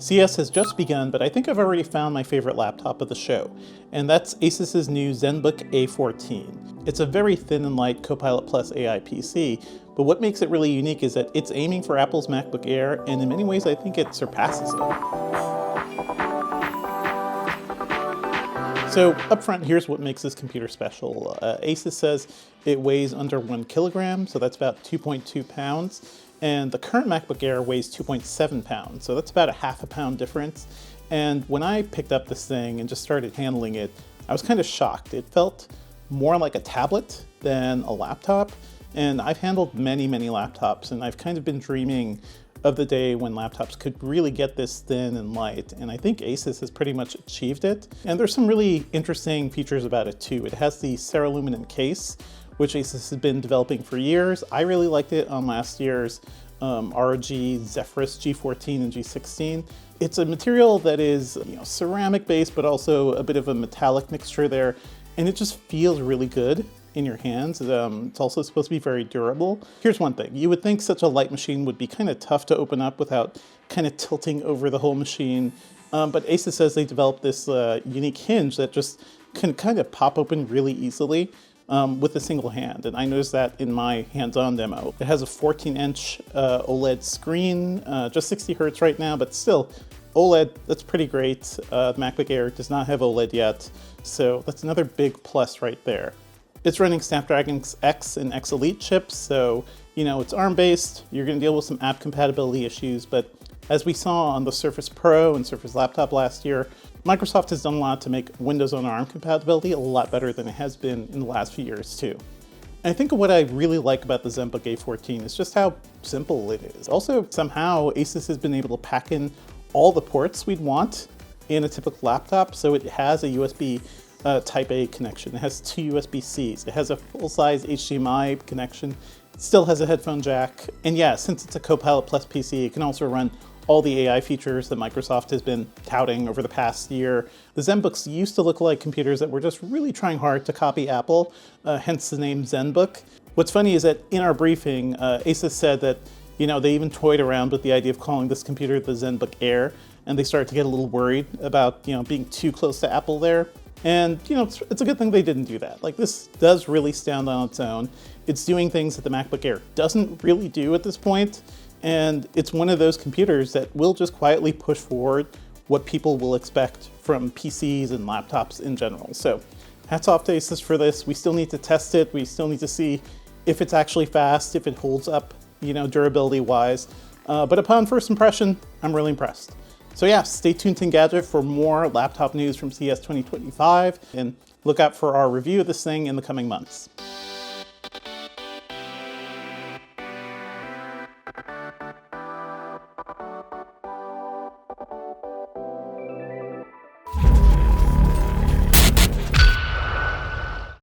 CES has just begun, but I think I've already found my favorite laptop of the show, and that's ASUS's new ZenBook A14. It's a very thin and light Copilot Plus AI PC, but what makes it really unique is that it's aiming for Apple's MacBook Air, and in many ways I think it surpasses it. So up front, here's what makes this computer special. ASUS says it weighs under 1 kilogram, so that's about 2.2 pounds. And the current MacBook Air weighs 2.7 pounds, so that's about a half a pound difference. And when I picked up this thing and just started handling it, I was kind of shocked. It felt more like a tablet than a laptop. And I've handled many, many laptops, and I've kind of been dreaming of the day when laptops could really get this thin and light, and I think ASUS has pretty much achieved it. And there's some really interesting features about it too. It has the cerulean case, which ASUS has been developing for years. I really liked it on last year's ROG Zephyrus G14 and G16. It's a material that is ceramic based, but also a bit of a metallic mixture there, and it just feels really good in your hands. It's also supposed to be very durable. Here's one thing. You would think such a light machine would be kind of tough to open up without kind of tilting over the whole machine. But ASUS says they developed this unique hinge that just can kind of pop open really easily with a single hand. And I noticed that in my hands-on demo. It has a 14-inch OLED screen, just 60 hertz right now, but still, OLED, that's pretty great. The MacBook Air does not have OLED yet, so that's another big plus right there. It's running Snapdragon X and X Elite chips, so it's ARM-based. You're going to deal with some app compatibility issues, but as we saw on the Surface Pro and Surface Laptop last year, Microsoft has done a lot to make Windows on ARM compatibility a lot better than it has been in the last few years too. And I think what I really like about the ZenBook A14 is just how simple it is. Also, somehow ASUS has been able to pack in all the ports we'd want in a typical laptop, so it has a USB Type A connection. It has 2 USB-Cs. It has a full-size HDMI connection. It still has a headphone jack. And yeah, since it's a Copilot Plus PC, it can also run all the AI features that Microsoft has been touting over the past year. The ZenBooks used to look like computers that were just really trying hard to copy Apple, hence the name ZenBook. What's funny is that in our briefing, ASUS said that they even toyed around with the idea of calling this computer the ZenBook Air, and they started to get a little worried about being too close to Apple there. And it's a good thing they didn't do that. Like, this does really stand on its own. It's doing things that the MacBook Air doesn't really do at this point, and it's one of those computers that will just quietly push forward what people will expect from PCs and laptops in general. So hats off to ASUS for this. We still need to test it. We still need to see if it's actually fast, if it holds up, durability wise. But upon first impression, I'm really impressed. So yeah, stay tuned to Engadget for more laptop news from CES 2025, and look out for our review of this thing in the coming months.